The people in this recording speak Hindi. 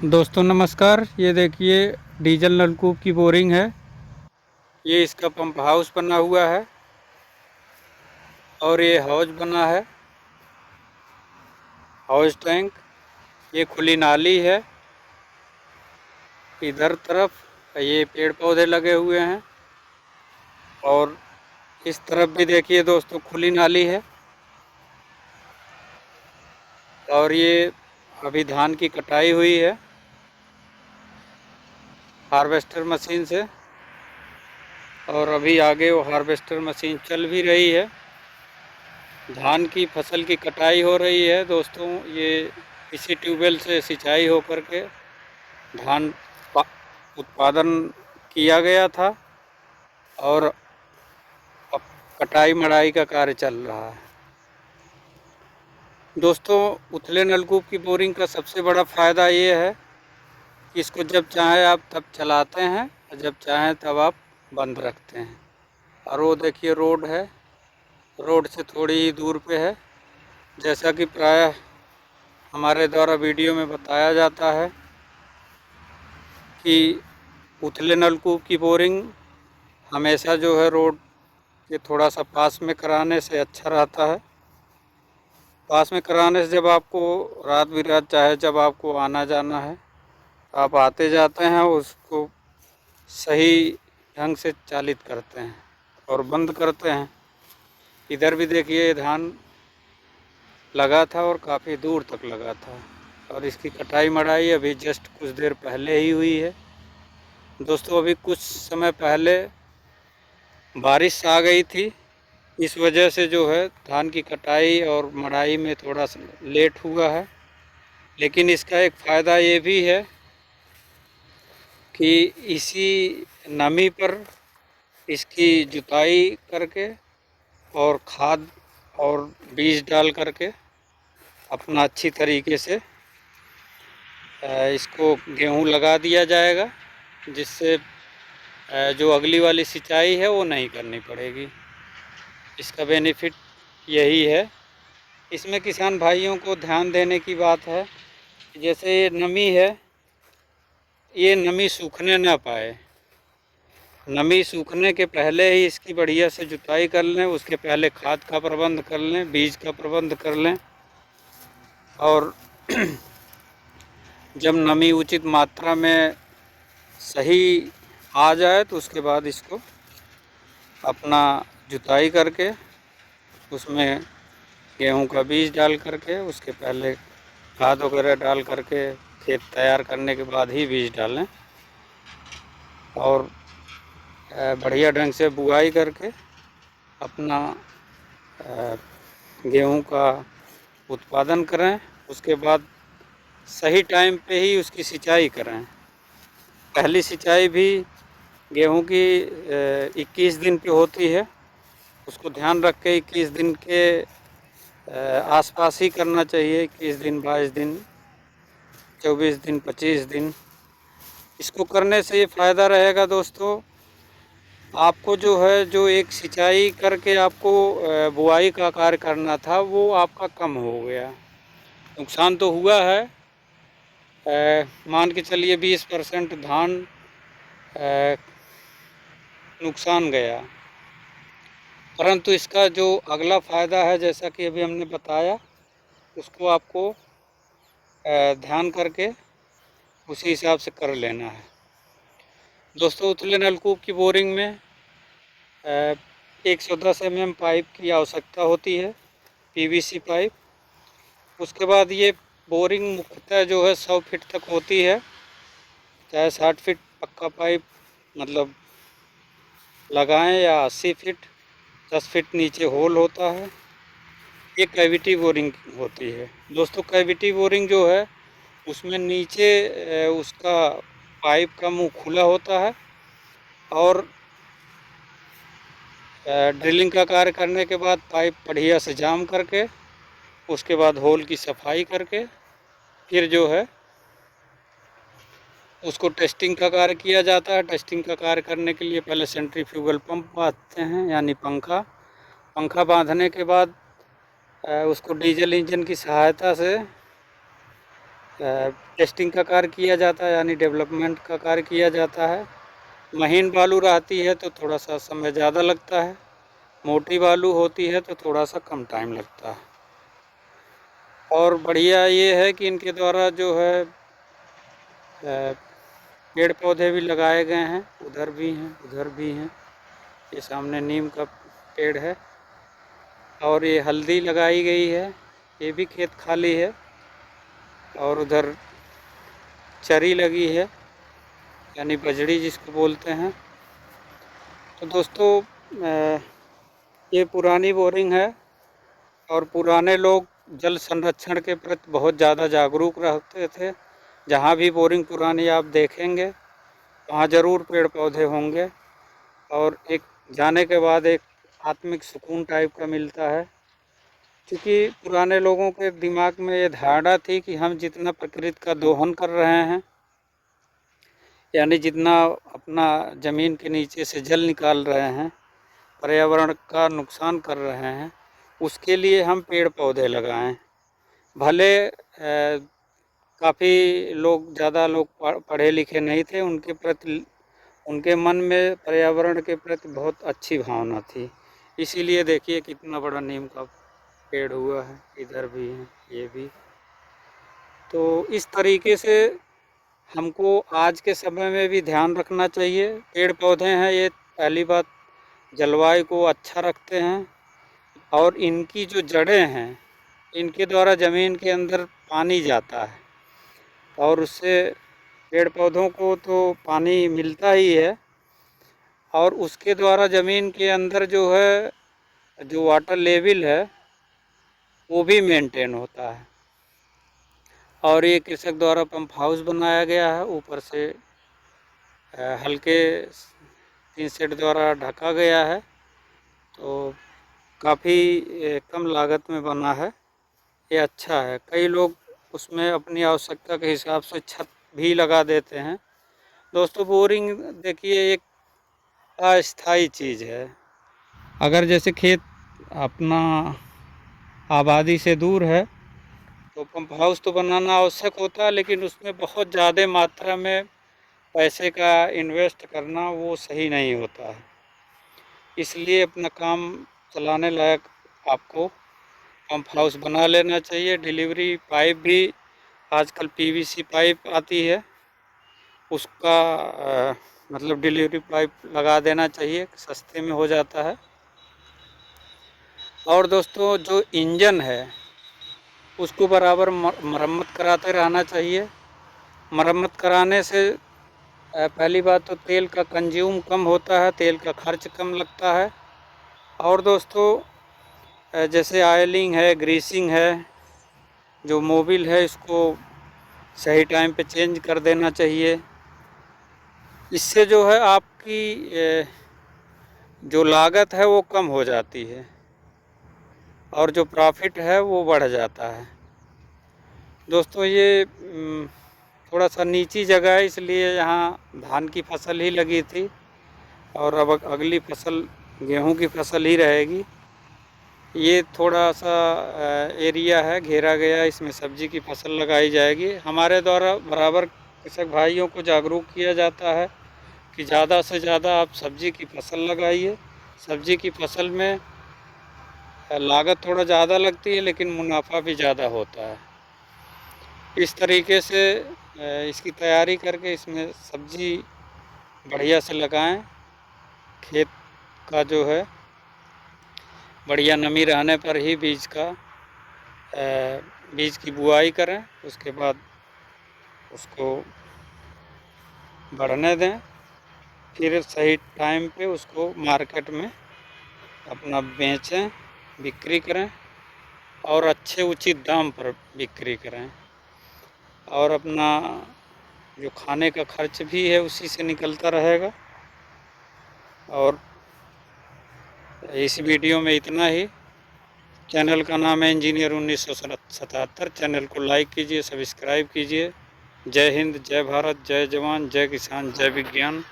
दोस्तों नमस्कार। ये देखिए डीजल नलकूप की बोरिंग है। ये इसका पंप हाउस बना हुआ है और ये हौज बना है, हौज टैंक। ये खुली नाली है। इधर तरफ ये पेड़ पौधे लगे हुए हैं और इस तरफ भी देखिए दोस्तों खुली नाली है। और ये अभी धान की कटाई हुई है हार्वेस्टर मशीन से, और अभी आगे वो हार्वेस्टर मशीन चल भी रही है। धान की फसल की कटाई हो रही है दोस्तों। ये इसी ट्यूबवेल से सिंचाई होकर के धान उत्पादन किया गया था और अब कटाई मड़ाई का कार्य चल रहा है। दोस्तों उथले नलकूप की बोरिंग का सबसे बड़ा फ़ायदा ये है कि इसको जब चाहें आप तब चलाते हैं और जब चाहें तब आप बंद रखते हैं। और वो देखिए रोड है, रोड से थोड़ी ही दूर पे है। जैसा कि प्रायः हमारे द्वारा वीडियो में बताया जाता है कि उथले नलकूप की बोरिंग हमेशा जो है रोड के थोड़ा सा पास में कराने से अच्छा रहता है। पास में कराने से जब आपको रात बिरात चाहे जब आपको आना जाना है, आप आते जाते हैं, उसको सही ढंग से चालित करते हैं और बंद करते हैं। इधर भी देखिए धान लगा था और काफ़ी दूर तक लगा था और इसकी कटाई मड़ाई अभी जस्ट कुछ देर पहले ही हुई है। दोस्तों अभी कुछ समय पहले बारिश आ गई थी, इस वजह से जो है धान की कटाई और मड़ाई में थोड़ा सा लेट हुआ है। लेकिन इसका एक फ़ायदा ये भी है कि इसी नमी पर इसकी जुताई करके और खाद और बीज डाल करके अपना अच्छी तरीके से इसको गेहूं लगा दिया जाएगा, जिससे जो अगली वाली सिंचाई है वो नहीं करनी पड़ेगी। इसका बेनिफिट यही है। इसमें किसान भाइयों को ध्यान देने की बात है कि जैसे ये नमी है, ये नमी सूखने ना पाए। नमी सूखने के पहले ही इसकी बढ़िया से जुताई कर लें, उसके पहले खाद का प्रबंध कर लें, बीज का प्रबंध कर लें, और जब नमी उचित मात्रा में सही आ जाए तो उसके बाद इसको अपना जुताई करके उसमें गेहूं का बीज डाल करके उसके पहले खाद वगैरह डाल करके खेत तैयार करने के बाद ही बीज डालें और बढ़िया ढंग से बुआई करके अपना गेहूं का उत्पादन करें। उसके बाद सही टाइम पे ही उसकी सिंचाई करें। पहली सिंचाई भी गेहूं की 21 दिन पे होती है, उसको ध्यान रख के 21 दिन के आसपास ही करना चाहिए। 21 दिन, 22 दिन, 24 दिन, 25 दिन। इसको करने से ये फ़ायदा रहेगा दोस्तों, आपको जो है जो एक सिंचाई करके आपको बुआई का कार्य करना था वो आपका कम हो गया। नुकसान तो हुआ है, मान के चलिए 20% धान नुकसान गया। परंतु इसका जो अगला फ़ायदा है, जैसा कि अभी हमने बताया, उसको आपको ध्यान करके उसी हिसाब से कर लेना है। दोस्तों उथले नलकूप की बोरिंग में 110 mm पाइप की आवश्यकता होती है, पीवीसी पाइप। उसके बाद ये बोरिंग मुख्यतः जो है 100 फीट तक होती है, चाहे 60 फीट पक्का पाइप मतलब लगाएं या 80 फीट, 10 फीट नीचे होल होता है। ये कैविटी बोरिंग होती है। दोस्तों कैविटी बोरिंग जो है उसमें नीचे उसका पाइप का मुंह खुला होता है और ड्रिलिंग का कार्य करने के बाद पाइप बढ़िया से जाम करके उसके बाद होल की सफाई करके फिर जो है उसको टेस्टिंग का कार्य किया जाता है। टेस्टिंग का कार्य करने के लिए पहले सेंट्रीफ्यूगल पंप बांधते हैं, यानी पंखा बांधने के बाद उसको डीजल इंजन की सहायता से टेस्टिंग का कार्य किया जाता है, यानी डेवलपमेंट का कार्य किया जाता है। महीन बालू रहती है तो थोड़ा सा समय ज़्यादा लगता है, मोटी बालू होती है तो थोड़ा सा कम टाइम लगता है। और बढ़िया ये है कि इनके द्वारा जो है पेड़ पौधे भी लगाए गए हैं, उधर भी हैं, उधर भी हैं। ये सामने नीम का पेड़ है और ये हल्दी लगाई गई है, ये भी खेत खाली है। और उधर चरी लगी है, यानी बजड़ी जिसको बोलते हैं। तो दोस्तों ये पुरानी बोरिंग है और पुराने लोग जल संरक्षण के प्रति बहुत ज़्यादा जागरूक रहते थे। जहाँ भी बोरिंग पुरानी आप देखेंगे वहाँ ज़रूर पेड़ पौधे होंगे और एक जाने के बाद एक आत्मिक सुकून टाइप का मिलता है। क्योंकि पुराने लोगों के दिमाग में ये धारणा थी कि हम जितना प्रकृति का दोहन कर रहे हैं, यानी जितना अपना ज़मीन के नीचे से जल निकाल रहे हैं, पर्यावरण का नुकसान कर रहे हैं, उसके लिए हम पेड़ पौधे लगाएं। भले काफ़ी लोग, ज़्यादा लोग पढ़े लिखे नहीं थे, उनके प्रति, उनके मन में पर्यावरण के प्रति बहुत अच्छी भावना थी। इसीलिए देखिए कितना बड़ा नीम का पेड़ हुआ है, इधर भी है, ये भी। तो इस तरीके से हमको आज के समय में भी ध्यान रखना चाहिए। पेड़ पौधे हैं, ये पहली बात जलवायु को अच्छा रखते हैं और इनकी जो जड़ें हैं, इनके द्वारा ज़मीन के अंदर पानी जाता है और उससे पेड़ पौधों को तो पानी मिलता ही है और उसके द्वारा ज़मीन के अंदर जो है, जो वाटर लेवल है वो भी मेंटेन होता है। और ये कृषक द्वारा पंप हाउस बनाया गया है, ऊपर से हल्के टीन शेड द्वारा ढका गया है, तो काफ़ी कम लागत में बना है। ये अच्छा है। कई लोग उसमें अपनी आवश्यकता के हिसाब से छत भी लगा देते हैं। दोस्तों बोरिंग देखिए एक अस्थाई चीज़ है। अगर जैसे खेत अपना आबादी से दूर है तो पंप हाउस तो बनाना आवश्यक होता है, लेकिन उसमें बहुत ज़्यादा मात्रा में पैसे का इन्वेस्ट करना वो सही नहीं होता है। इसलिए अपना काम चलाने लायक आपको पंप हाउस बना लेना चाहिए। डिलीवरी पाइप भी आजकल पीवीसी पाइप आती है, उसका मतलब डिलीवरी पाइप लगा देना चाहिए, सस्ते में हो जाता है। और दोस्तों जो इंजन है उसको बराबर मरम्मत कराते रहना चाहिए। मरम्मत कराने से पहली बात तो तेल का कंज्यूम कम होता है, तेल का खर्च कम लगता है। और दोस्तों जैसे ऑयलिंग है, ग्रीसिंग है, जो मोबिल है इसको सही टाइम पे चेंज कर देना चाहिए। इससे जो है आपकी जो लागत है वो कम हो जाती है और जो प्रॉफिट है वो बढ़ जाता है। दोस्तों ये थोड़ा सा नीची जगह है, इसलिए यहाँ धान की फसल ही लगी थी और अब अगली फसल गेहूं की फसल ही रहेगी। ये थोड़ा सा एरिया है घेरा गया, इसमें सब्जी की फसल लगाई जाएगी। हमारे द्वारा बराबर कृषक भाइयों को जागरूक किया जाता है कि ज़्यादा से ज़्यादा आप सब्जी की फसल लगाइए। सब्जी की फसल में लागत थोड़ा ज़्यादा लगती है लेकिन मुनाफा भी ज़्यादा होता है। इस तरीके से इसकी तैयारी करके इसमें सब्जी बढ़िया से लगाएं। खेत का जो है बढ़िया नमी रहने पर ही बीज की बुआई करें, उसके बाद उसको बढ़ने दें, फिर सही टाइम पे उसको मार्केट में अपना बेचें, बिक्री करें और अच्छे उचित दाम पर बिक्री करें। और अपना जो खाने का खर्च भी है उसी से निकलता रहेगा। और इस वीडियो में इतना ही। चैनल का नाम है इंजीनियर 1977। चैनल को लाइक कीजिए, सब्सक्राइब कीजिए। जय हिंद, जय भारत, जय जवान, जय किसान, जय विज्ञान।